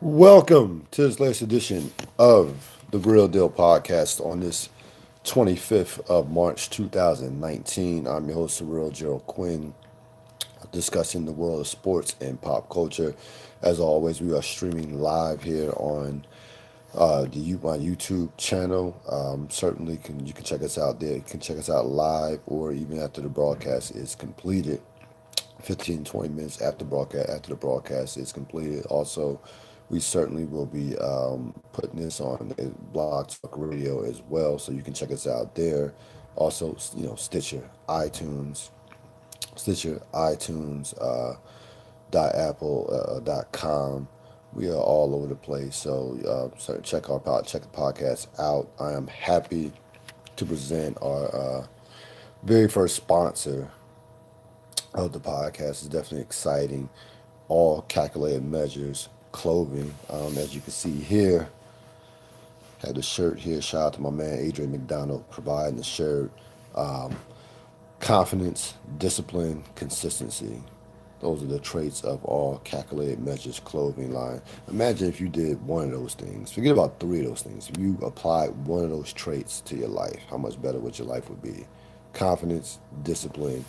Welcome to this latest edition of the Ril Dil Podcast on this 25th of March 2019. I'm your host, Ril Gerald Quinn, discussing the world of sports and pop culture. As always, we are streaming live here on my YouTube channel. Certainly, you can check us out there. You can check us out live or even after the broadcast is completed. 15 20 minutes after the broadcast is completed. Also, we certainly will be putting this on Blog Talk Radio as well, so you can check us out there. Also, Stitcher, iTunes, .apple.com. We are all over the place, so check the podcast out. I am happy to present our very first sponsor of the podcast. Is definitely exciting. All calculated measures clothing. As you can see here, had the shirt here. Shout out to my man Adrian McDonald providing the shirt. Um, Confidence, discipline, consistency. Those are the traits of all calculated measures clothing line. Imagine if you did one of those things. Forget about three of those things. If you applied one of those traits to your life, how much better would your life would be? Confidence, discipline,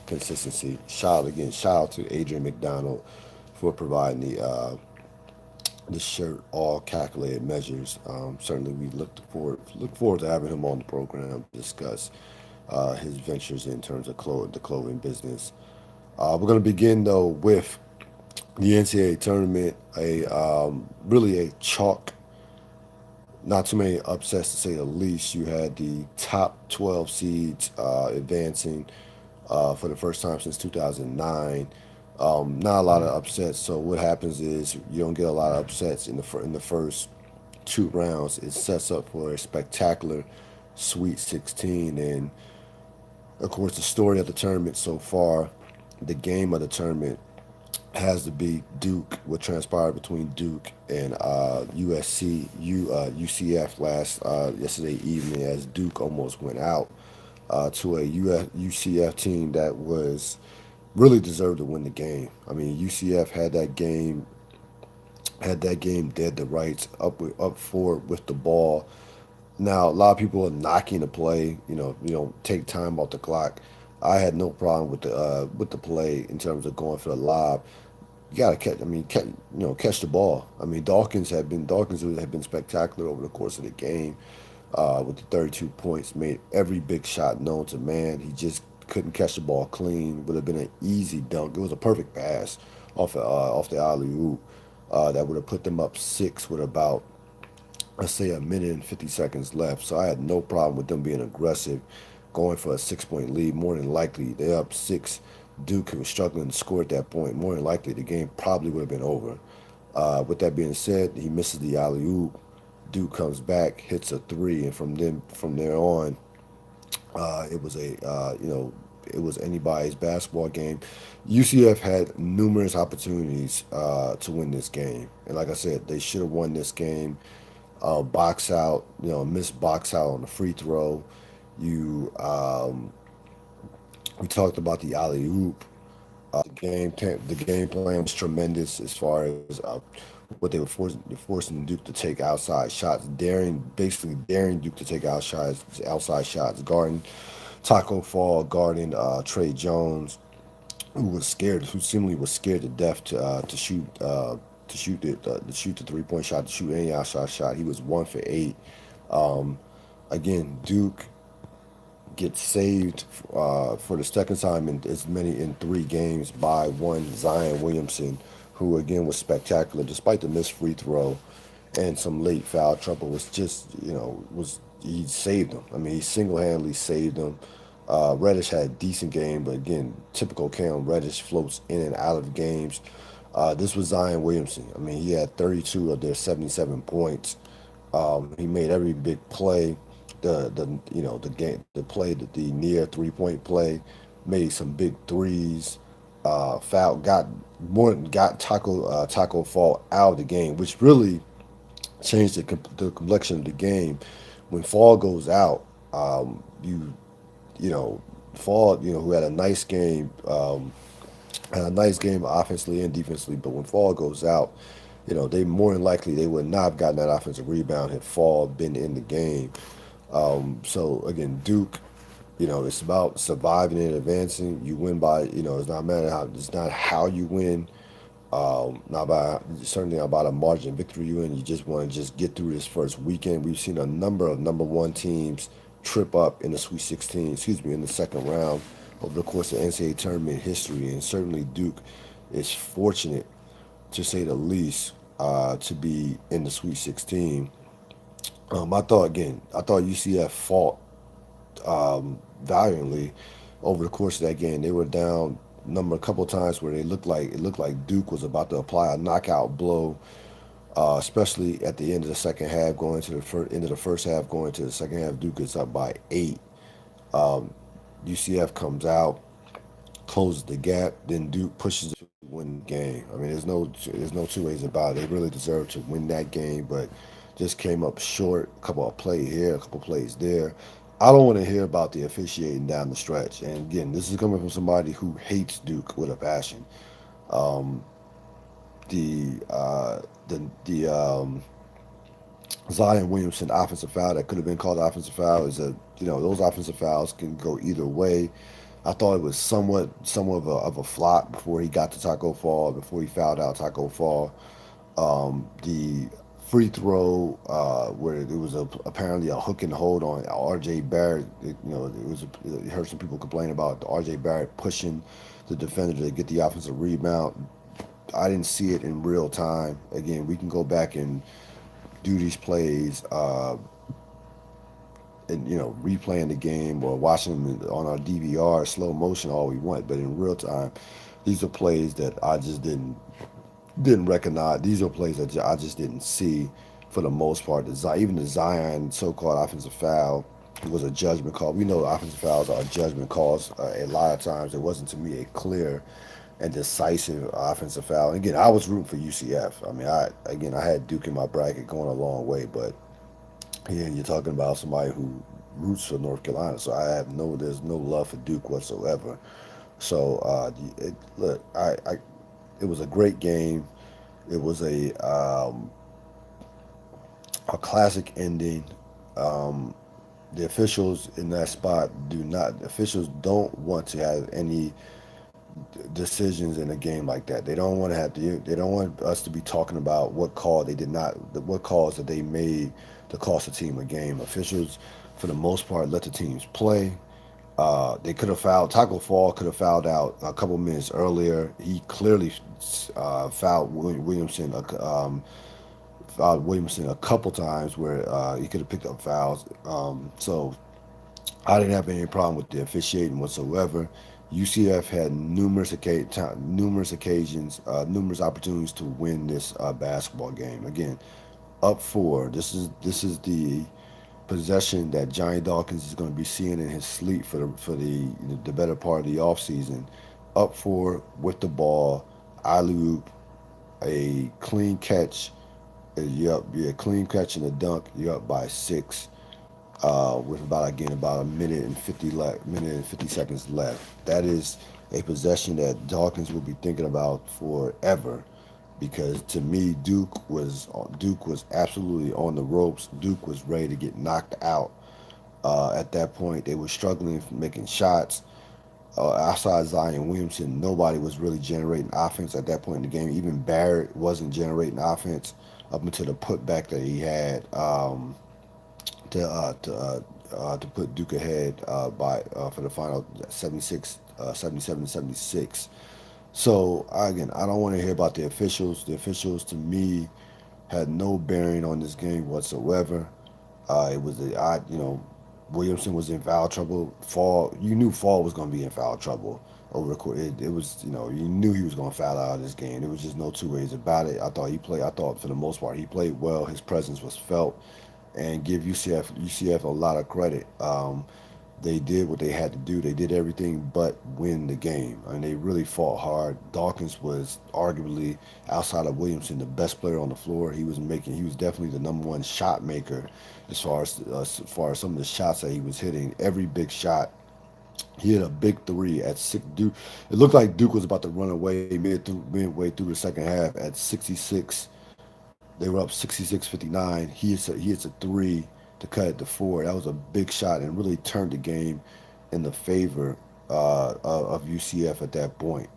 consistency. Shout out to Adrian McDonald for providing the shirt, all calculated measures. Certainly, we look forward to having him on the program to discuss his ventures in terms of the clothing business. We're going to begin though with the NCAA tournament, a really a chalk, not too many upsets to say the least. You had the top 12 seeds advancing for the first time since 2009. Not a lot of upsets. So what happens is you don't get a lot of upsets in the first two rounds. It sets up for a spectacular Sweet 16, and of course the story of the tournament so far, the game of the tournament has to be Duke. What transpired between Duke and UCF yesterday evening, as Duke almost went out to a UCF team that was really deserved to win the game. I mean, UCF had that game dead to rights, up forward with the ball. Now a lot of people are knocking the play. You don't take time off the clock. I had no problem with the play in terms of going for the lob. You gotta catch. I mean, catch the ball. I mean, Dawkins had been spectacular over the course of the game, with the 32 points. Made every big shot known to man. He just couldn't catch the ball clean. Would have been an easy dunk. It was a perfect pass off the alley oop. That would have put them up six with about, let's say, a minute and 50 seconds left. So I had no problem with them being aggressive, going for a 6 point lead. More than likely, they're up six. Duke was struggling to score at that point. More than likely, the game probably would have been over. With that being said, he misses the alley oop. Duke comes back, hits a three, and from there on, it was it was anybody's basketball game. UCF had numerous opportunities to win this game, and like I said, they should have won this game. Box out, missed box out on the free throw. You We talked about the alley oop. The game plan was tremendous as far as what they were forcing Duke to take outside shots, basically daring Duke to take outside shots, guarding Taco Fall, guarding Trey Jones, who seemingly was scared to death to shoot the 3 point shot, to shoot any outside shot. He was 1 for 8. Again, Duke gets saved for the second time in 3 games by one Zion Williamson, who again was spectacular despite the missed free throw and some late foul trouble. He saved them. I mean, he single-handedly saved them. Reddish had a decent game, but again, typical Cam Reddish floats in and out of games. This was Zion Williamson. I mean, he had 32 of their 77 points. He made every big play. The near 3 point play, made some big threes. Got Taco Fall out of the game, which really changed the complexion of the game. When Fall goes out, you know Fall, who had a nice game offensively and defensively, but when Fall goes out, they more than likely they would not have gotten that offensive rebound had Fall been in the game. So again, Duke, it's about surviving and advancing. You win by, it's not how you win, not by certainly not about a margin of victory you win. You just want to just get through this first weekend. We've seen a number of number one teams trip up in the Sweet 16, excuse me, in the second round over the course of NCAA tournament history, and certainly Duke is fortunate, to say the least, to be in the Sweet 16. I thought UCF fought valiantly over the course of that game. They were down number a couple of times where it looked like Duke was about to apply a knockout blow, especially at the end of the second half, going to the end of the first half, going to the second half. Duke is up by 8. UCF comes out, closes the gap, then Duke pushes to win the game. I mean, there's no two ways about it. They really deserved to win that game, but just came up short. A couple of plays here, a couple of plays there. I don't want to hear about the officiating down the stretch. And again, this is coming from somebody who hates Duke with a passion. Um, the Zion Williamson offensive foul that could have been called offensive foul is those offensive fouls can go either way. I thought it was somewhat of a flop before he got to Taco Fall, before he fouled out Taco Fall. The free throw where it was apparently a hook and hold on R.J. Barrett. You heard some people complain about R.J. Barrett pushing the defender to get the offensive rebound. I didn't see it in real time. Again, we can go back and do these plays and replaying the game or watching them on our DVR slow motion all we want, but in real time, these are plays that I just didn't recognize. These are plays that I just didn't see for the most part. Even the Zion so-called offensive foul was a judgment call. We know offensive fouls are judgment calls. A lot of times it wasn't to me a clear and decisive offensive foul. And again, I was rooting for UCF. I mean, I had Duke in my bracket going a long way, but here you're talking about somebody who roots for North Carolina, so there's no love for Duke whatsoever. So look, it was a great game. It was a classic ending. The officials in that spot officials don't want to have any decisions in a game like that. They don't want us to be talking about what call they did not, what calls that they made to cost the team a game. Officials, for the most part, let the teams play. They could have fouled. Taco Fall could have fouled out a couple minutes earlier. He clearly fouled Williamson. Fouled Williamson a couple times where he could have picked up fouls. So I didn't have any problem with the officiating whatsoever. UCF had numerous occasions, numerous opportunities to win this basketball game. Again, up 4. This is the possession that Johnny Dawkins is going to be seeing in his sleep for the better part of the offseason. Up 4 with the ball, alley oop, a clean catch. You're up, be a clean catch and a dunk. You're up by 6 with about a minute and 50 seconds left. That is a possession that Dawkins will be thinking about forever, because to me Duke was absolutely on the ropes. Duke was ready to get knocked out. At that point, they were struggling making shots. Outside Zion Williamson, nobody was really generating offense at that point in the game. Even Barrett wasn't generating offense up until the putback that he had. To put Duke ahead by for the final 77-76. So again, I don't want to hear about the officials. The officials, to me, had no bearing on this game whatsoever. It was Williamson was in foul trouble. You knew Fall was going to be in foul trouble over the course. It was, you knew he was going to foul out of this game. There was just no two ways about it. I thought for the most part he played well. His presence was felt, and give UCF a lot of credit. They did what they had to do. They did everything but win the game. I mean, they really fought hard. Dawkins was arguably, outside of Williamson, the best player on the floor. He was definitely the number one shot maker as far as some of the shots that he was hitting. Every big shot. He hit a big 3 at 6. Duke. It looked like Duke was about to run away midway through the second half at 66. They were up 66-59. He hits a three to cut it to four. That was a big shot and really turned the game in the favor of UCF at that point.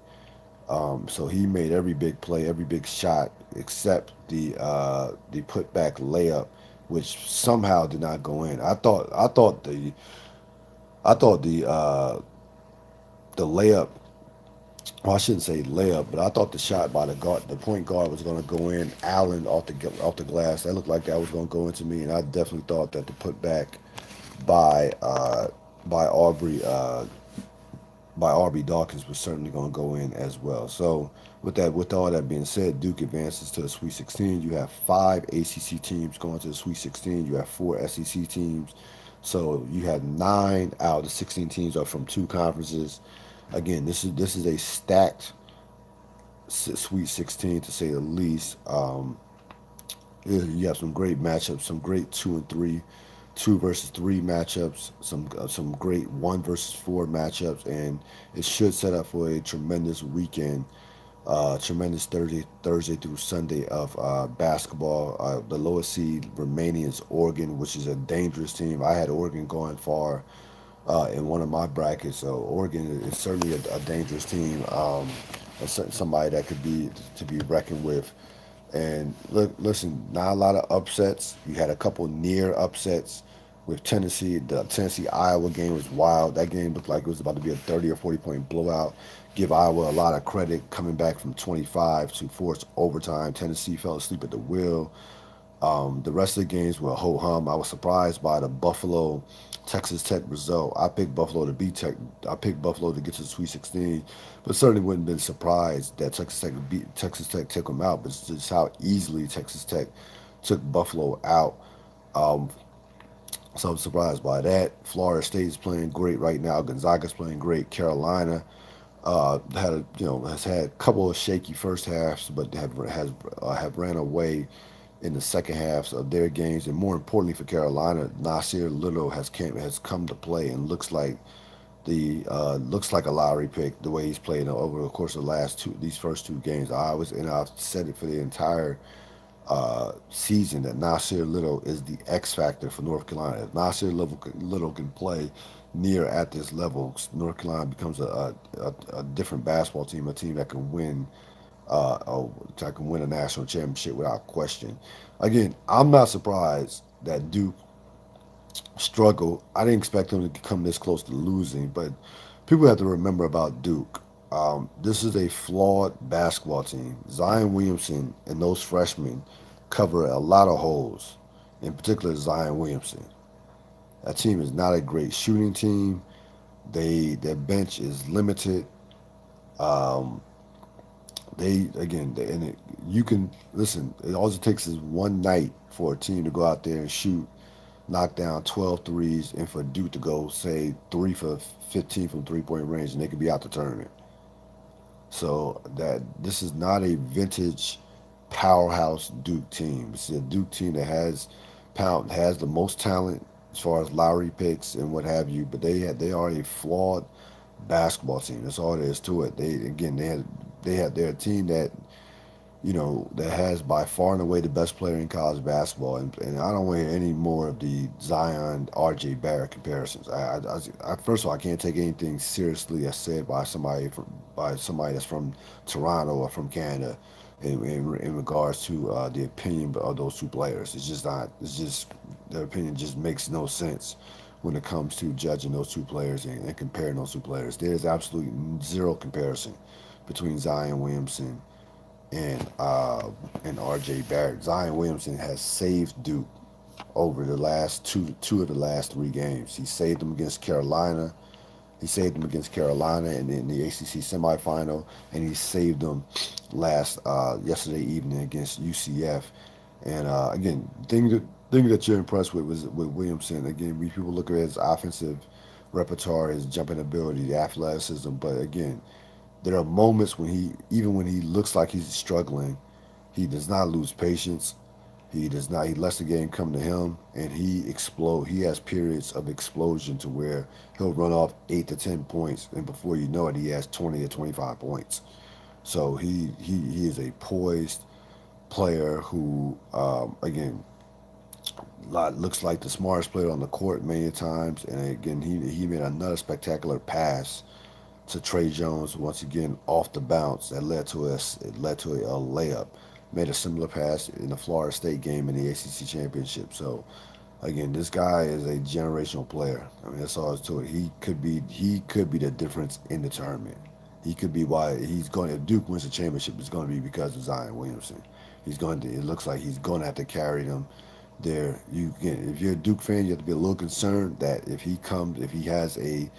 So he made every big play, every big shot, except the putback layup, which somehow did not go in. I thought the layup. Well, I shouldn't say layup, but I thought the shot by the point guard, was going to go in. Allen off the glass. That looked like that was going to go into me, and I definitely thought that the putback by uh, by Aubrey by Aubrey Dawkins was certainly going to go in as well. So with all that being said, Duke advances to the Sweet 16. You have five ACC teams going to the Sweet 16. You have four SEC teams. So you have nine out of the 16 teams are from two conferences. Again, this is a stacked Sweet 16 to say the least. You have some great matchups, some great two versus three matchups, some great one versus four matchups, and it should set up for a tremendous weekend, tremendous Thursday through Sunday of basketball. The lowest seed remaining is Oregon, which is a dangerous team. I had Oregon going far in one of my brackets, so Oregon is certainly a dangerous team. Somebody that could be to be reckoned with. And look, listen, not a lot of upsets. You had a couple near upsets with Tennessee. The Tennessee Iowa game was wild. That game looked like it was about to be a 30 or 40 point blowout. Give Iowa a lot of credit coming back from 25 to force overtime. Tennessee fell asleep at the wheel. The rest of the games were ho hum. I was surprised by the Buffalo Texas Tech result. I picked Buffalo to beat Tech. I picked Buffalo to get to the Sweet 16, but certainly wouldn't have been surprised that Texas Tech took them out. But it's just how easily Texas Tech took Buffalo out. Um, so I'm surprised by that. Florida State is playing great right now. Gonzaga's playing great. Carolina has had a couple of shaky first halves, but have ran away in the second halves of their games, and more importantly for Carolina, Nasir Little has come to play and looks like a lottery pick the way he's played over the course of the these first two games. I've said it for the entire season that Nasir Little is the X factor for North Carolina. If Little can play near at this level, North Carolina becomes a different basketball team, a team that can win I can win a national championship without question. Again, I'm not surprised that Duke struggled. I didn't expect them to come this close to losing, but people have to remember about Duke. This is a flawed basketball team. Zion Williamson and those freshmen cover a lot of holes, in particular Zion Williamson. That team is not a great shooting team. Their bench is limited. Um, you can listen. All it takes is one night for a team to go out there and knock down 12 threes, and for Duke to go say 3 for 15 from 3 point range, and they could be out the tournament. So that this is not a vintage powerhouse Duke team. It's a Duke team that has the most talent as far as lottery picks and what have you, but they are a flawed basketball team. That's all there is to it. They're a team that has by far and away the best player in college basketball, and I don't want to hear any more of the Zion R.J. Barrett comparisons. First of all, I can't take anything seriously that's said by somebody that's from Toronto or from Canada in regards to the opinion of those two players. It's just not. It's just their opinion just makes no sense when it comes to judging those two players and comparing those two players. There's absolutely zero comparison between Zion Williamson and R.J. Barrett. Zion Williamson has saved Duke over the last two of the last three games. He saved them against Carolina. He saved them against Carolina in the ACC semifinal, and he saved them yesterday evening against UCF. And again, thing that you're impressed with Williamson. Again, people look at his offensive repertoire, his jumping ability, the athleticism. But again, there are moments even when he looks like he's struggling, he does not lose patience. He does not. He lets the game come to him, and he explode. He has periods of explosion to where he'll run off 8 to 10 points, and before you know it, he has 20 or 25 points. So he is a poised, player who, again, looks like the smartest player on the court many times. And again, he made another spectacular pass to Trey Jones once again off the bounce that led to a layup. Made a similar pass in the Florida State game in the ACC championship. So again, this guy is a generational player. I mean, that's all there's to it. He could be the difference in the tournament. He could be why he's going. If Duke wins the championship, it's going to be because of Zion Williamson. He's going to. It looks like he's going to have to carry them there. If you're a Duke fan, you have to be a little concerned that if he has a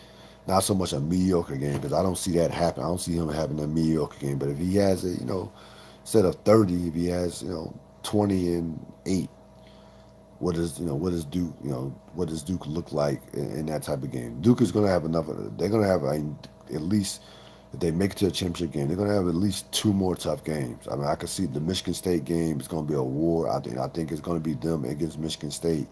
not so much a mediocre game, because I don't see that happen. I don't see him having a mediocre game. But if he has instead of 30, if he has 20 and 8, what does Duke look like in that type of game? Duke is going to have enough. They're going to have at least if they make it to a championship game, they're going to have at least two more tough games. I mean, I can see the Michigan State game is going to be a war. I think it's going to be them against Michigan State,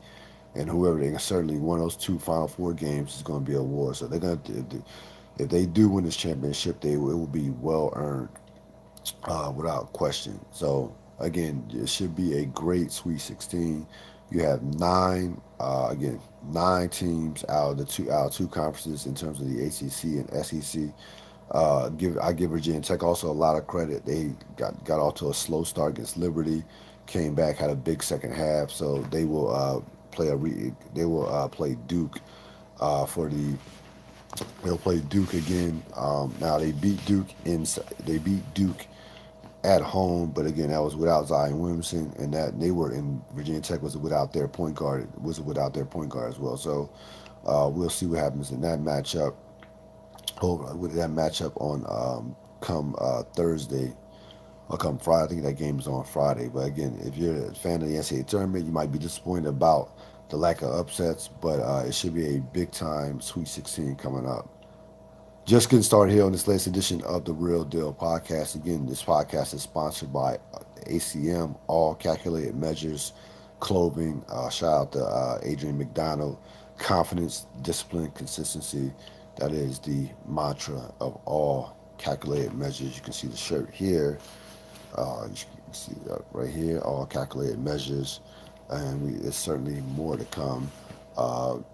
and whoever they certainly one of those two Final Four games is going to be a war. So they're going to if they do win this championship, it will be well earned, without question. So again, it should be a great Sweet 16. You have nine teams out of two conferences in terms of the ACC and SEC. I give Virginia Tech also a lot of credit. They got off to a slow start against Liberty, came back, had a big second half. So they will play Duke for the they'll play Duke again. Now they beat Duke at home, but again that was without Zion Williamson, and that they were in Virginia Tech without their point guard as well. So we'll see what happens in that matchup. With that matchup on come Thursday or come Friday. I think that game is on Friday. But again, if you're a fan of the NCAA tournament, you might be disappointed about the lack of upsets, but it should be a big time Sweet 16 coming up. Just getting started here on this latest edition of the Real Deal Podcast. Again, this podcast is sponsored by ACM, All Calculated Measures Clothing. Shout out to Adrian McDonald. Confidence, discipline, consistency. That is the mantra of all calculated measures. You can see the shirt here. You can see that right here, all calculated measures. And it's certainly more to come.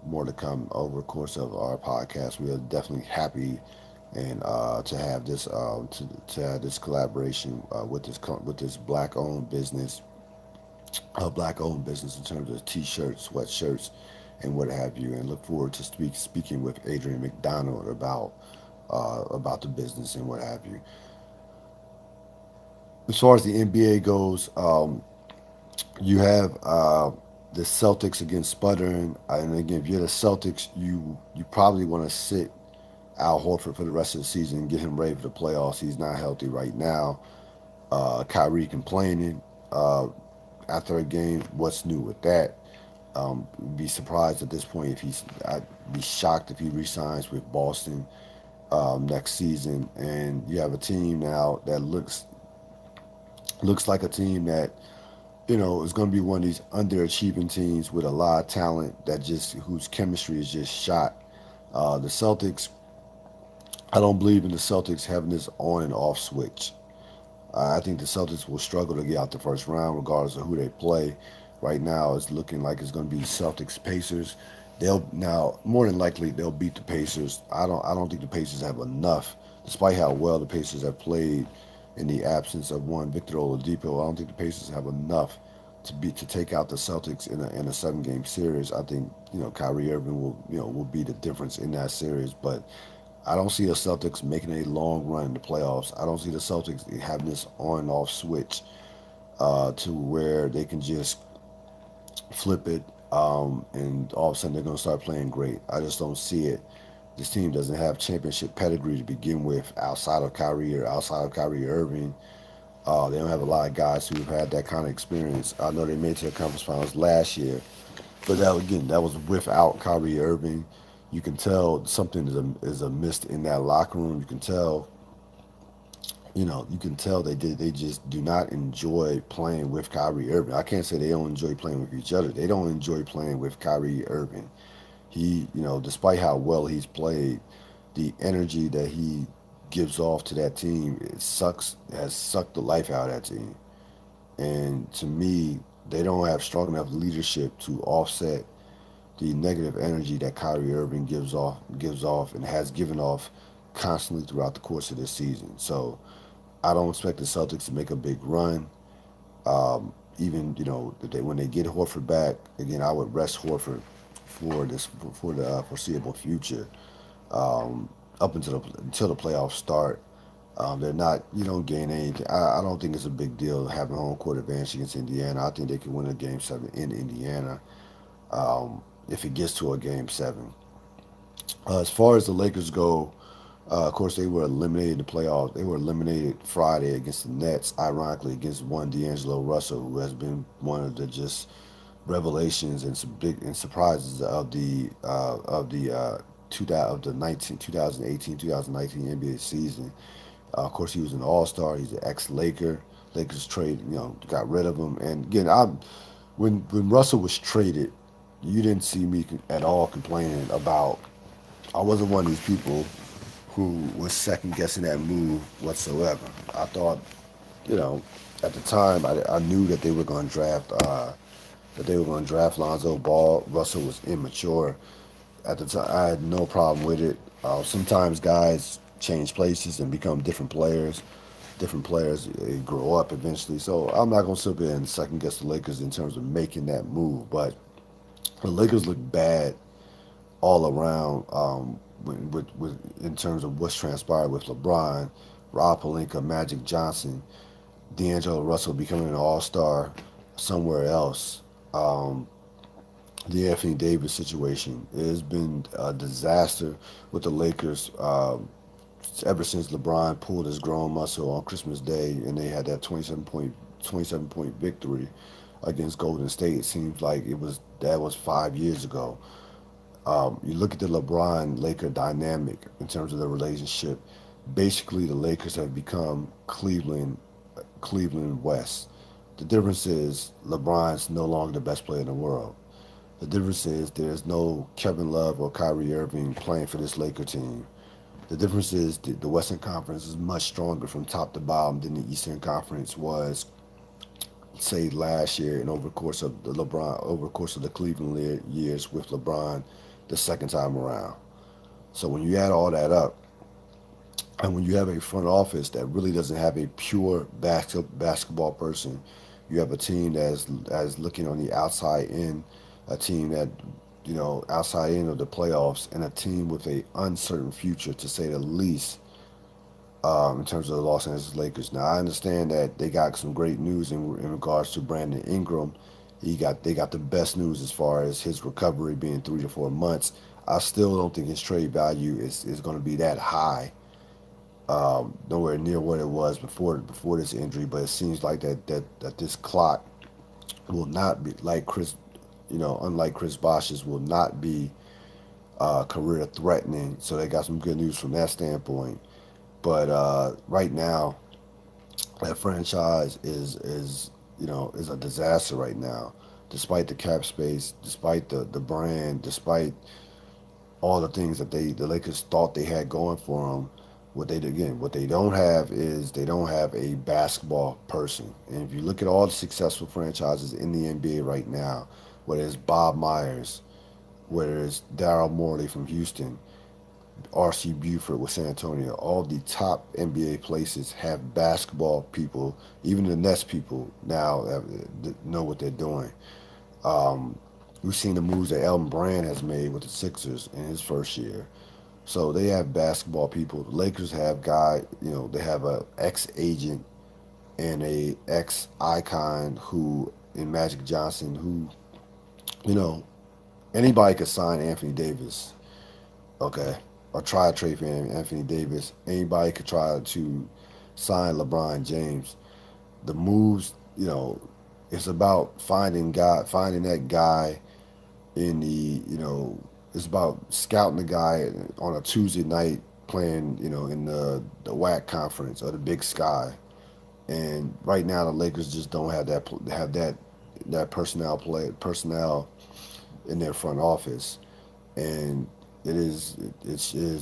More to come over the course of our podcast. We are definitely happy and to have this to have this collaboration with this black owned business in terms of t-shirts, sweatshirts, and what have you. And look forward to speaking with Adrian McDonald about the business and what have you. As far as the NBA goes, you have the Celtics again sputtering, and again, if you're the Celtics, you probably want to sit Al Horford for the rest of the season and get him ready for the playoffs. He's not healthy right now. Kyrie complaining after a game. What's new with that? Be surprised at this point if I'd be shocked if he resigns with Boston next season. And you have a team now that looks like a team that is going to be one of these underachieving teams with a lot of talent whose chemistry is just shot. The Celtics, I don't believe in the Celtics having this on and off switch. I think the Celtics will struggle to get out the first round regardless of who they play. Right now, it's looking like it's going to be Celtics Pacers. More than likely they'll beat the Pacers. I don't think the Pacers have enough, despite how well the Pacers have played in the absence of one Victor Oladipo. I don't think the Pacers have enough to take out the Celtics in a 7-game series. I think Kyrie Irving will be the difference in that series, but I don't see the Celtics making a long run in the playoffs. I don't see the Celtics having this on and off switch to where they can just flip it and all of a sudden they're going to start playing great. I just don't see it. This team doesn't have championship pedigree to begin with outside of Kyrie Irving. They don't have a lot of guys who've had that kind of experience. I know they made it to the conference finals last year, but that was without Kyrie Irving. You can tell something is amiss in that locker room. You can tell they just do not enjoy playing with Kyrie Irving. I can't say they don't enjoy playing with each other. They don't enjoy playing with Kyrie Irving. Despite how well he's played, the energy that he gives off to that team, has sucked the life out of that team. And to me, they don't have strong enough leadership to offset the negative energy that Kyrie Irving gives off, and has given off constantly throughout the course of this season. So I don't expect the Celtics to make a big run. Even when they get Horford back again, I would rest Horford for the foreseeable future, up until the playoffs start. They're not, you don't gain anything. I don't think it's a big deal having home court advantage against Indiana. I think they can win a game seven in Indiana, if it gets to a game seven. As far as the Lakers go, of course, they were eliminated in the playoffs. They were eliminated Friday against the Nets, ironically, against one D'Angelo Russell, who has been one of the just revelations and some big and surprises of the 2018-2019 NBA season. Of course, he was an All Star. He's an ex Laker. Lakers trade, got rid of him. And again, when Russell was traded, you didn't see me at all complaining about. I wasn't one of these people who was second guessing that move whatsoever. I thought, you know, at the time, I knew that they were going to draft Lonzo Ball. Russell was immature at the time. I had no problem with it. Sometimes guys change places and become different players. Different players grow up eventually. So I'm not going to sit there and second guess the Lakers in terms of making that move. But the Lakers look bad all around, in terms of what's transpired with LeBron, Rob Pelinka, Magic Johnson, D'Angelo Russell becoming an all-star somewhere else. Um, the Anthony Davis situation, it has been a disaster with the Lakers, ever since LeBron pulled his grown muscle on Christmas Day and they had that 27 point victory against Golden State. It seems like that was 5 years ago. You look at the LeBron Laker dynamic in terms of the relationship. Basically, the Lakers have become Cleveland West. The difference is LeBron's no longer the best player in the world. The difference is there's no Kevin Love or Kyrie Irving playing for this Laker team. The difference is the Western Conference is much stronger from top to bottom than the Eastern Conference was, say, last year, and over the course of the Cleveland years with LeBron the second time around. So when you add all that up, and when you have a front office that really doesn't have a pure basketball person, you have a team that's looking on the outside in, a team that, outside in of the playoffs, and a team with a uncertain future, to say the least, in terms of the Los Angeles Lakers. Now, I understand that they got some great news in regards to Brandon Ingram. They got the best news as far as his recovery being 3 to 4 months. I still don't think his trade value is going to be that high, nowhere near what it was before this injury. But it seems like that this clock will not be like unlike Chris Bosh's, will not be career threatening. So they got some good news from that standpoint. But right now, that franchise is a disaster right now. Despite the cap space, despite the brand, despite all the things that the Lakers thought they had going for them, what they don't have is they don't have a basketball person. And if you look at all the successful franchises in the NBA right now, whether it's Bob Myers, whether it's Daryl Morey from Houston, R.C. Buford with San Antonio, all the top NBA places have basketball people. Even the Nets people now know what they're doing. We've seen the moves that Elton Brand has made with the Sixers in his first year. So they have basketball people. The Lakers have they have a ex-agent and a ex-icon who, in Magic Johnson, who, you know, anybody could sign Anthony Davis, okay, or try to trade for Anthony Davis. Anybody could try to sign LeBron James. The moves, it's about finding that guy in it's about scouting the guy on a Tuesday night playing, in the WAC conference or the Big Sky. And right now, the Lakers just don't have that personnel in their front office, and it's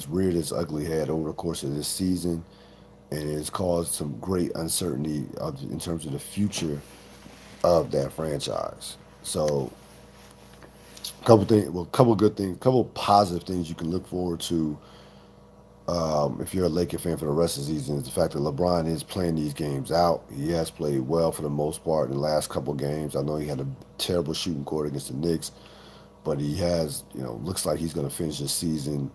reared its ugly head over the course of this season, and it's caused some great uncertainty in terms of the future of that franchise. So, couple things, well, couple good things, couple positive things you can look forward to if you're a Laker fan for the rest of the season is the fact that LeBron is playing these games out. He has played well for the most part in the last couple games. I know he had a terrible shooting quarter against the Knicks, but he has, looks like he's going to finish the season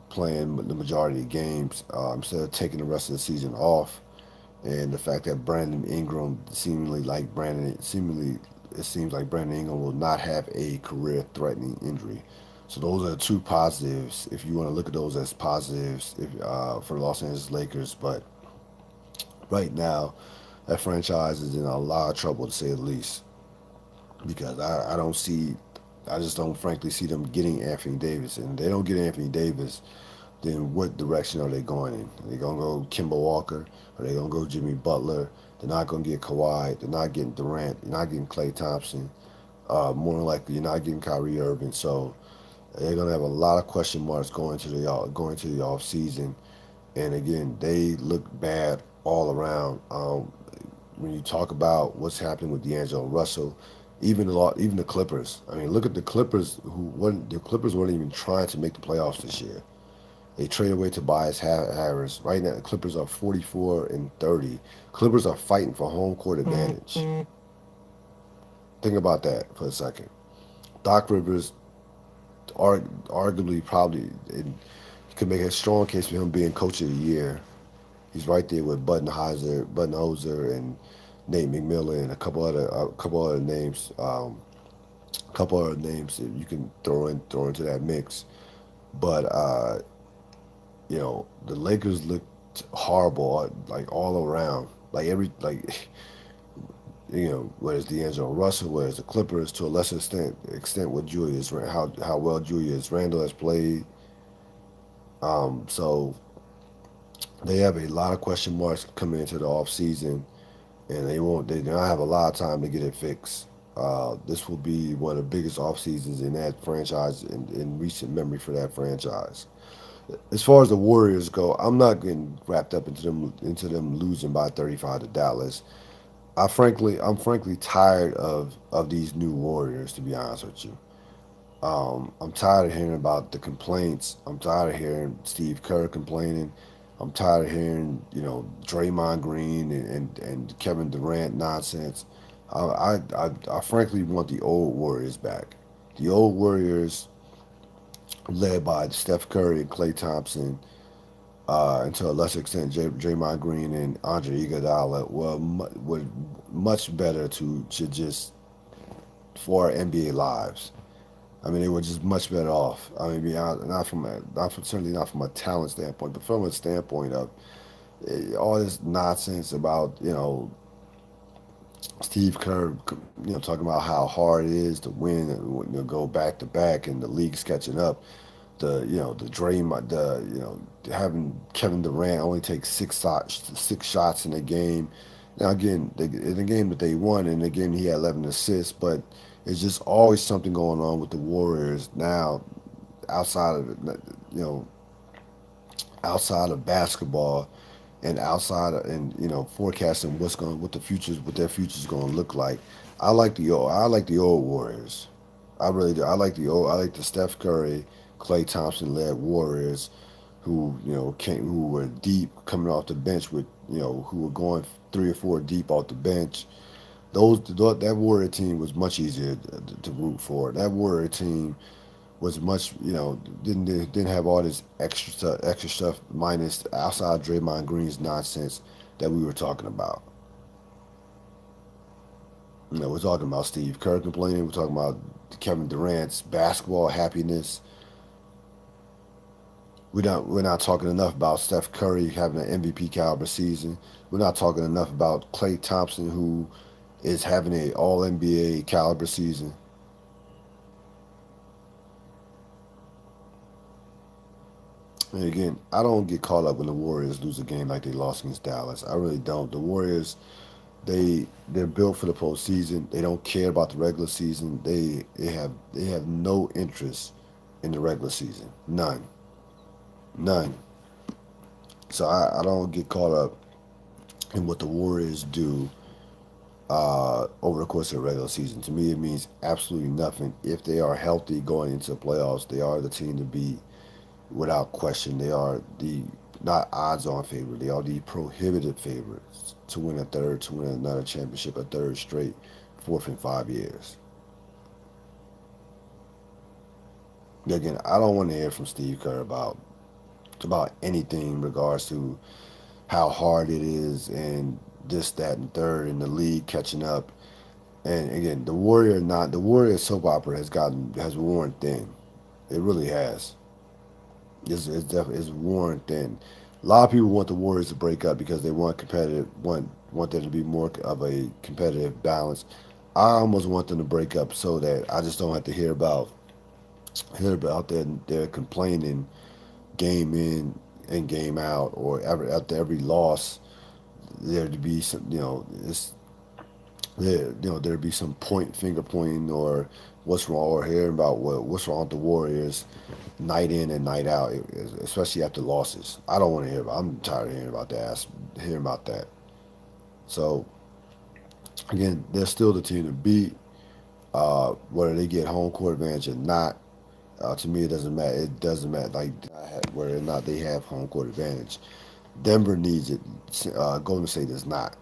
playing the majority of games instead of taking the rest of the season off. And the fact that Brandon Ingram seemingly it seems like Brandon Ingram will not have a career-threatening injury. So those are the two positives, if you want to look at those as positives for the Los Angeles Lakers. But right now, that franchise is in a lot of trouble to say the least because I just don't frankly see them getting Anthony Davis. And if they don't get Anthony Davis, then what direction are they going in? Are they going to go Kemba Walker? Are they going to go Jimmy Butler? They're not going to get Kawhi. They're not getting Durant. You're not getting Klay Thompson. More than likely, you're not getting Kyrie Irving. So they're going to have a lot of question marks going to the off season. And again, they look bad all around. When you talk about what's happening with D'Angelo Russell, even the Clippers. I mean, look at the Clippers. The Clippers weren't even trying to make the playoffs this year. They trade away Tobias Harris. Right now, the Clippers are 44-30. Clippers are fighting for home court advantage. Think about that for a second. Doc Rivers, arguably, probably, could make a strong case for him being coach of the year. He's right there with Budenholzer, and Nate McMillan, and a couple other names that you can throw into that mix. But the Lakers looked horrible, like all around. Whether it's D'Angelo Russell, whether it's the Clippers, to a lesser extent with how well Julius Randle has played. So they have a lot of question marks coming into the off season, and they do not have a lot of time to get it fixed. This will be one of the biggest off seasons in that franchise in recent memory for that franchise. As far as the Warriors go, I'm not getting wrapped up into them losing by 35 to Dallas. I'm frankly tired of these new Warriors. To be honest with you, I'm tired of hearing about the complaints. I'm tired of hearing Steve Kerr complaining. I'm tired of hearing Draymond Green and Kevin Durant nonsense. I frankly want the old Warriors back. The old Warriors led by Steph Curry and Klay Thompson, and to a lesser extent, Draymond Green and Andre Iguodala were much better to just for our NBA lives. I mean, they were just much better off. I mean, certainly not from a talent standpoint, but from a standpoint of all this nonsense about Steve Kerr, talking about how hard it is to win and go back to back, and the league's catching up. The Draymond, having Kevin Durant only take six shots in a game. Now again, in the game that they won, in the game he had 11 assists, but it's just always something going on with the Warriors now, outside of it, you know, outside of basketball, and forecasting what their future's going to look like. I like the old Warriors. I really do. I like the Steph Curry, Klay Thompson led Warriors, who were deep coming off the bench who were going 3 or 4 deep off the bench. That Warrior team was much easier to root for. That Warrior team was much didn't have all this extra stuff minus outside Draymond Green's nonsense that we were talking about. We're talking about Steve Kerr complaining. We're talking about Kevin Durant's basketball happiness. We're not talking enough about Steph Curry having an MVP caliber season. We're not talking enough about Klay Thompson, who is having an All NBA caliber season. And again, I don't get caught up when the Warriors lose a game like they lost against Dallas. I really don't. The Warriors, they're built for the postseason. They don't care about the regular season. They have no interest in the regular season. None. So I don't get caught up in what the Warriors do over the course of the regular season. To me, it means absolutely nothing. If they are healthy going into the playoffs, they are the team to beat without question. They are the not odds-on favorite. They are the prohibited favorites to win a third, to win another championship, a third straight, fourth in 5 years. Again, I don't want to hear from Steve Kerr about anything in regards to how hard it is and this, that, and third, and the league catching up. And again, the Warrior soap opera has worn thin. It really has. It's definitely it's worn thin. A lot of people want the Warriors to break up because they want there to be more of a competitive balance. I almost want them to break up so that I just don't have to hear about their complaining game in and game out, or after every loss there to be some, there'd be some finger pointing, or what's wrong, or hearing about what's wrong with the Warriors night in and night out, especially after losses. I don't want to hear about. I'm tired of hearing about that. So again, they're still the team to beat. Whether they get home court advantage or not, to me it doesn't matter. It doesn't matter. Like whether or not they have home court advantage, Denver needs it. Golden State does not.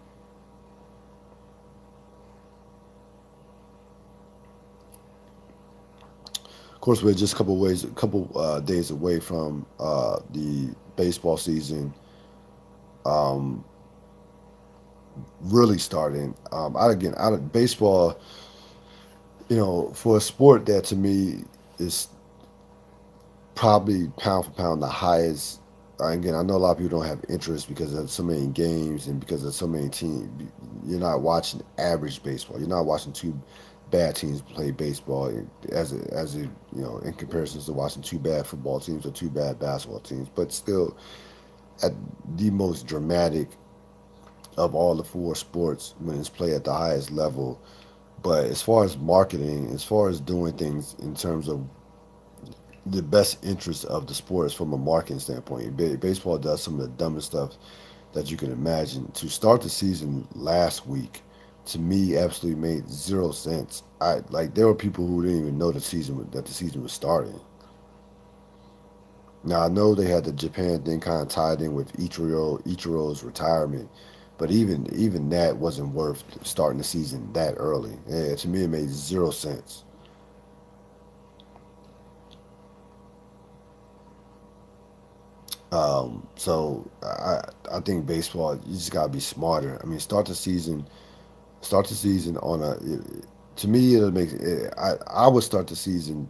Of course, we're just a couple days away from the baseball season um, really starting. Out of baseball, for a sport that to me is probably pound for pound the highest. Again, I know a lot of people don't have interest because of so many games and because of so many teams. You're not watching average baseball. You're not watching two bad teams play baseball in comparison to watching two bad football teams or two bad basketball teams. But still, at the most dramatic of all the four sports when it's played at the highest level. But as far as marketing, as far as doing things in terms of the best interest of the sport is from a marketing standpoint. Baseball does some of the dumbest stuff that you can imagine. To start the season last week, to me, absolutely made zero sense. There were people who didn't even know that the season was starting. Now I know they had the Japan thing kind of tied in with Ichiro's retirement, but even that wasn't worth starting the season that early. Yeah, to me, it made zero sense. So I think baseball, you just gotta be smarter. I mean, start the season on a. To me, it'll make. I would start the season,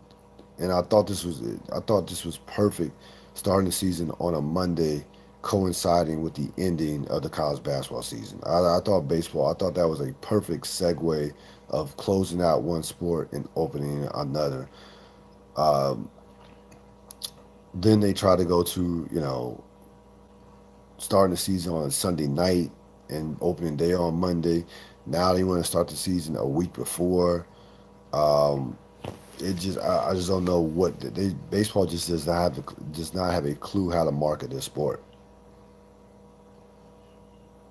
and I thought this was perfect. Starting the season on a Monday, coinciding with the ending of the college basketball season. I thought baseball. I thought that was a perfect segue of closing out one sport and opening another. Um, then they try to go to starting the season on a Sunday night and opening day on Monday. Now they want to start the season a week before. Um, I just don't know what they baseball just does not have a clue how to market their sport.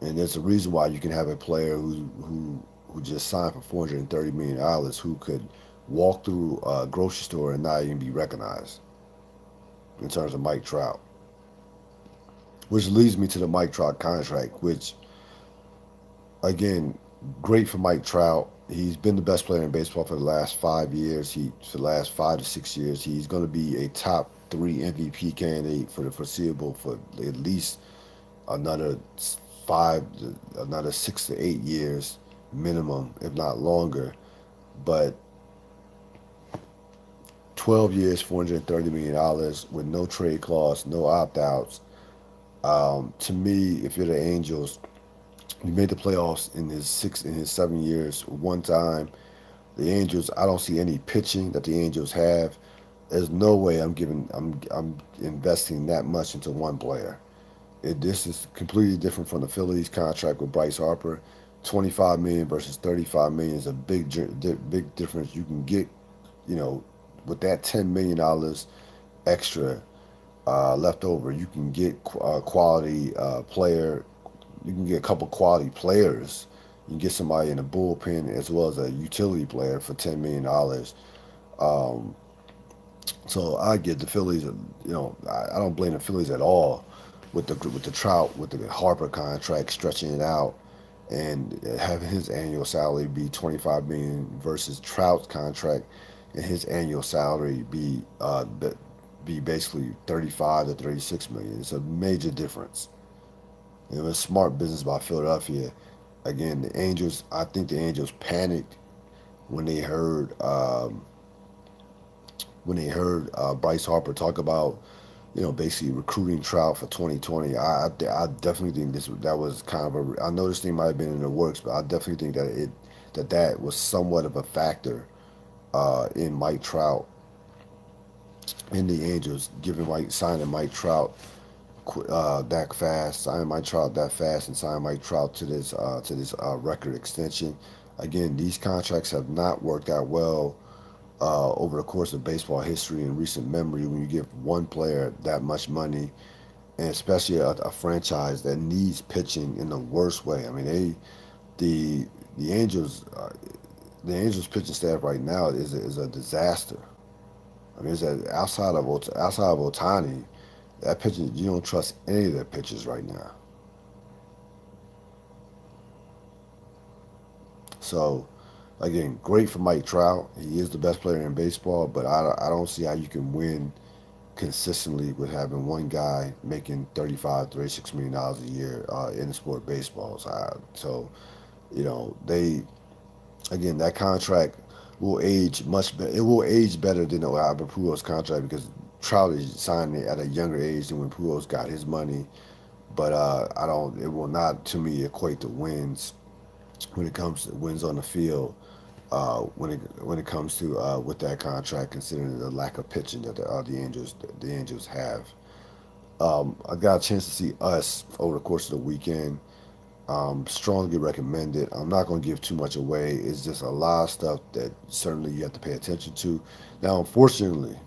And there's a reason why you can have a player who just signed for $430 million who could walk through a grocery store and not even be recognized in terms of Mike Trout. Which leads me to the Mike Trout contract, which again, great for Mike Trout. He's been the best player in baseball for the last 5 years. For the last 5 to 6 years, he's going to be a top three MVP candidate for the foreseeable for at least another five, another 6 to 8 years minimum, if not longer. But 12 years, $430 million with no trade clause, no opt outs. To me, if you're the Angels, he made the playoffs in his 7 years one time. The Angels, I don't see any pitching that the Angels have. There's no way I'm investing that much into one player. This is completely different from the Phillies contract with Bryce Harper. 25 million versus 35 million is a big difference. You can get, you know, with that $10 million extra left over, you can get a quality player. You can get a couple quality players You can get somebody in the bullpen as well as a utility player for $10 million. Um, so I get the Phillies. I don't blame the Phillies at all with the Trout with the Harper contract stretching it out and having his annual salary be 25 million versus Trout's contract and his annual salary be basically 35 to 36 million. It's a major difference. It was smart business by Philadelphia. Again, the Angels. I think the Angels panicked when they heard Bryce Harper talk about basically recruiting Trout for 2020. I definitely think that was kind of a. I know this thing might have been in the works, but I definitely think that was somewhat of a factor in Mike Trout in the Angels signing Mike Trout that fast, signing Mike Trout that fast, and signing Mike Trout to this record extension. Again, these contracts have not worked out well over the course of baseball history and recent memory when you give one player that much money, and especially a franchise that needs pitching in the worst way. I mean, the the Angels the Angels pitching staff right now is a disaster. I mean, outside of Otani, that pitching you don't trust any of their pitchers right now. So again, great for Mike Trout. He is the best player in baseball, but I don't see how you can win consistently with having one guy making 35, $36 million a year in the sport of baseball. So they again that contract will age much better. It will age better than the Albert Pujols contract because Trout is signing it at a younger age than when Pujols got his money. But I don't. It will not to me equate to wins when it comes to wins on the field. When it comes to with that contract, considering the lack of pitching that the Angels have. I got a chance to see Us over the course of the weekend. Strongly recommended. I'm not going to give too much away. It's just a lot of stuff that certainly you have to pay attention to. Now, unfortunately,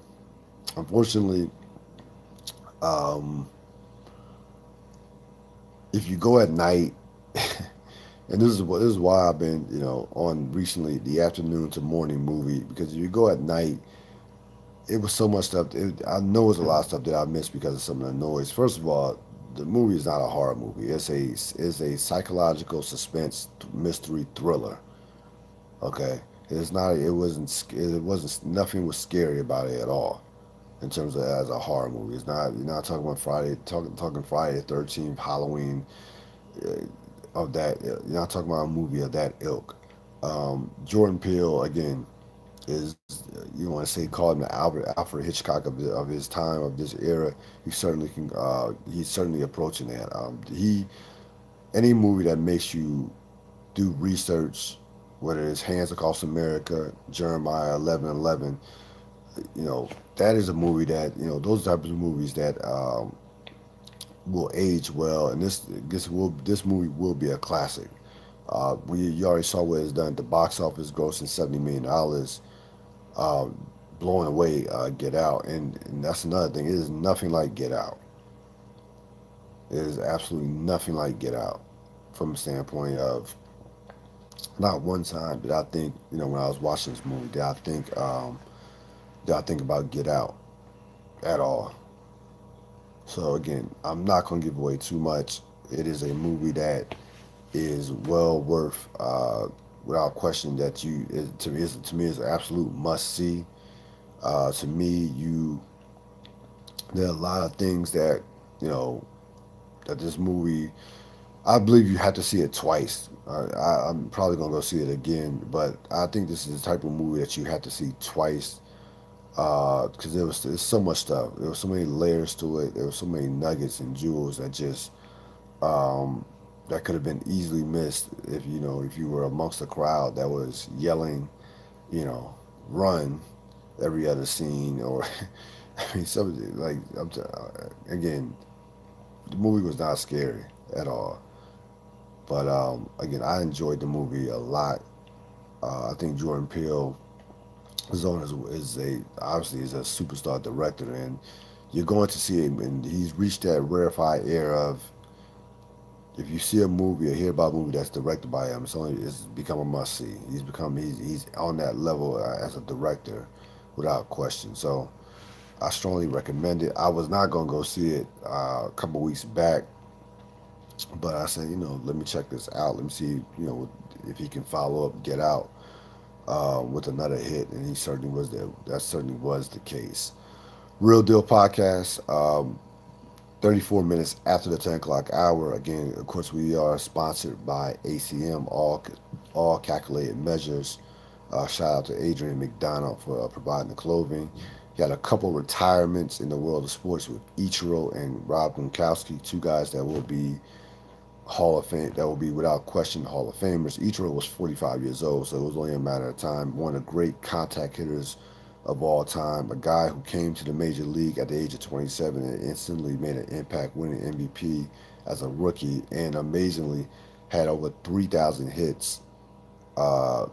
um, if you go at night, and this is why I've been on recently the afternoon to morning movie because if you go at night, it was so much stuff. I know it's a lot of stuff that I missed because of some of the noise. First of all, the movie is not a horror movie. It's a psychological suspense mystery thriller. Okay, it's not. It wasn't. Nothing was scary about it at all in terms of as a horror movie. It's not. You're not talking about talking Friday the 13th, Halloween uh, of that. You're not talking about a movie of that ilk. Jordan Peele again is you want to say call him the Alfred Hitchcock of his time of this era. He certainly can. He's certainly approaching that. He any movie that makes you do research, whether it's Hands Across America, Jeremiah 11:11, that is a movie that those types of movies that will age well, and this movie will be a classic. You already saw what it's done at the box office, grossing $70 million, blowing away Get Out, and that's another thing. It is nothing like Get Out. It is absolutely nothing like Get Out from the standpoint of not one time did I think when I was watching this movie did I think about Get Out at all. So again, I'm not gonna give away too much. It is a movie that is well worth without question that to me is an absolute must see. To me, there are a lot of things that you know that this movie. I believe you have to see it twice. I'm probably gonna go see it again, but I think this is the type of movie that you have to see twice because there's so much stuff. There were so many layers to it. There were so many nuggets and jewels that just um, that could have been easily missed if you were amongst the crowd that was yelling, you know, run every other scene or I mean something like again the movie was not scary at all. But again, I enjoyed the movie a lot. I think Jordan Peele is a obviously is a superstar director, and you're going to see him, and he's reached that rarefied era of if you see a movie or hear about a movie that's directed by him, it's become a must see. He's on that level as a director, without question. So I strongly recommend it. I was not gonna go see it a couple weeks back, but I said, let me check this out. Let me see, if he can follow up, Get Out, with another hit, and he certainly was there. That certainly was the case. Real Deal Podcast. 34 minutes after the 10 o'clock hour. Again, of course, we are sponsored by ACM, all calculated measures. Shout out to Adrian McDonald for providing the clothing. He had a couple retirements in the world of sports with Ichiro and Rob Gronkowski, two guys that will be Hall of Fame, that will be without question Hall of Famers. Ichiro was 45 years old, so it was only a matter of time. One of the great contact hitters of all time, a guy who came to the major league at the age of 27 and instantly made an impact, winning MVP as a rookie, and amazingly had over 3,000 hits. Uh,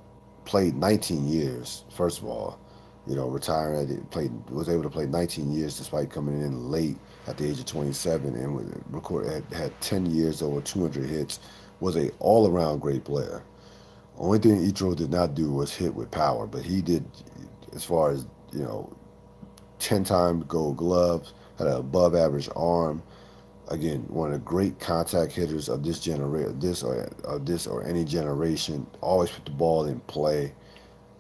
Played 19 years. First of all, retiring was able to play 19 years despite coming in late at the age of 27, and had 10 years, over 200 hits. Was a all around great player. Only thing Ichiro did not do was hit with power, but he did, as far as, 10-time Gold Gloves, had an above average arm. Again, one of the great contact hitters of this generation, this or any generation. Always put the ball in play.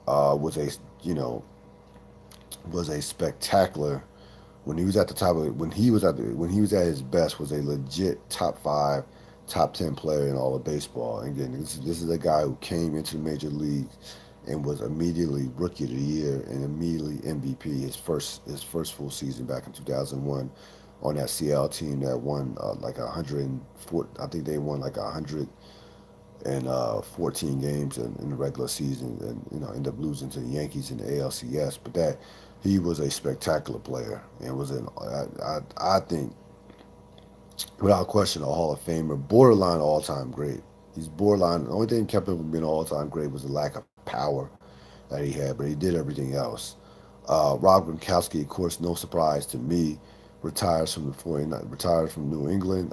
Was a you know was a spectacular, when he was at the top of when he was at his best, was a legit top 5, top 10 player in all of baseball. And again, this is a guy who came into the major leagues and was immediately Rookie of the Year and immediately MVP his first full season back in 2001 on that CL team that won like 104. I think they won like 114 games in the regular season, and ended up losing to the Yankees in the ALCS. But that he was a spectacular player and was I think without question a Hall of Famer, borderline all time great. He's borderline. The only thing that kept him from being all time great was the lack of power that he had, but he did everything else. Rob Gronkowski, of course, no surprise to me, retires from New England.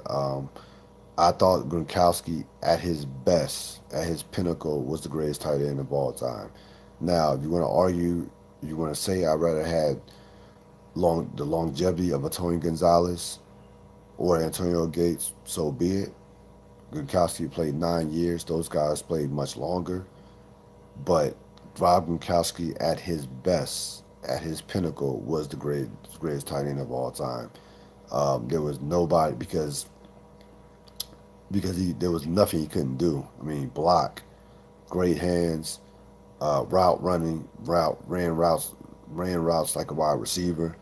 I thought Gronkowski at his best, at his pinnacle, was the greatest tight end of all time. Now, if you want to argue, you want to say I'd rather had the longevity of a Tony Gonzalez or Antonio Gates, so be it. Gronkowski played 9 years. Those guys played much longer. But Rob Gronkowski at his best, at his pinnacle, was the greatest tight end of all time. There was nobody, because there was nothing he couldn't do. I mean, block, great hands, route running, ran routes like a wide receiver,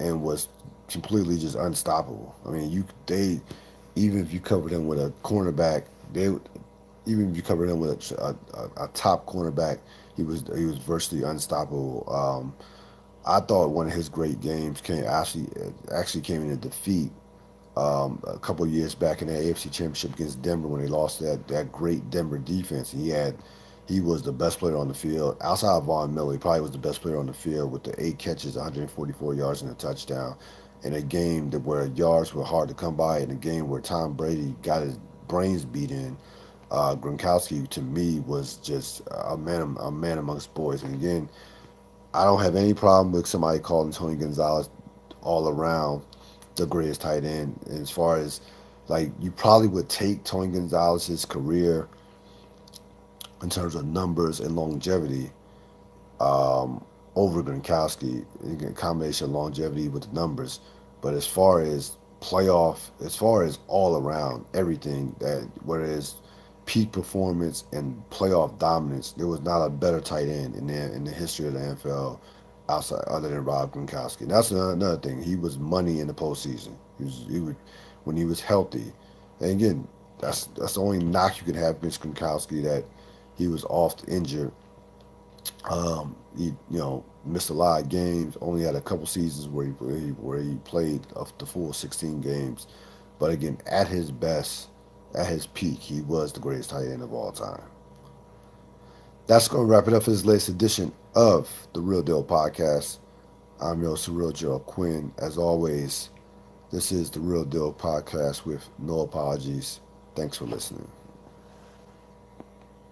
and was completely just unstoppable. I mean, even if you covered him with a cornerback, even if you covered him with a top cornerback, he was virtually unstoppable. I thought one of his great games actually came in a defeat a couple of years back in the AFC Championship against Denver when they lost that great Denver defense. He was the best player on the field outside of Von Miller. He probably was the best player on the field with the 8 catches, 144 yards, and a touchdown. In a game where yards were hard to come by, in a game where Tom Brady got his brains beat in, Gronkowski to me was just a man amongst boys. And again, I don't have any problem with somebody calling Tony Gonzalez all around the greatest tight end. And as far as, like, you probably would take Tony Gonzalez's career in terms of numbers and longevity over Gronkowski, a combination of longevity with the numbers. But as far as all around everything, that whether it's peak performance and playoff dominance, there was not a better tight end in the history of the NFL outside other than Rob Gronkowski. And that's another thing. He was money in the postseason. He would when he was healthy. And again, that's the only knock you can have against Gronkowski, that he was oft injured. He missed a lot of games. Only had a couple seasons where he played the full 16 games. But again, at his best, at his peak, he was the greatest tight end of all time. That's going to wrap it up for this latest edition of the Real Deal Podcast. I'm your Surreal Gerald Quinn. As always, This is the Real Deal Podcast with no apologies. Thanks for listening.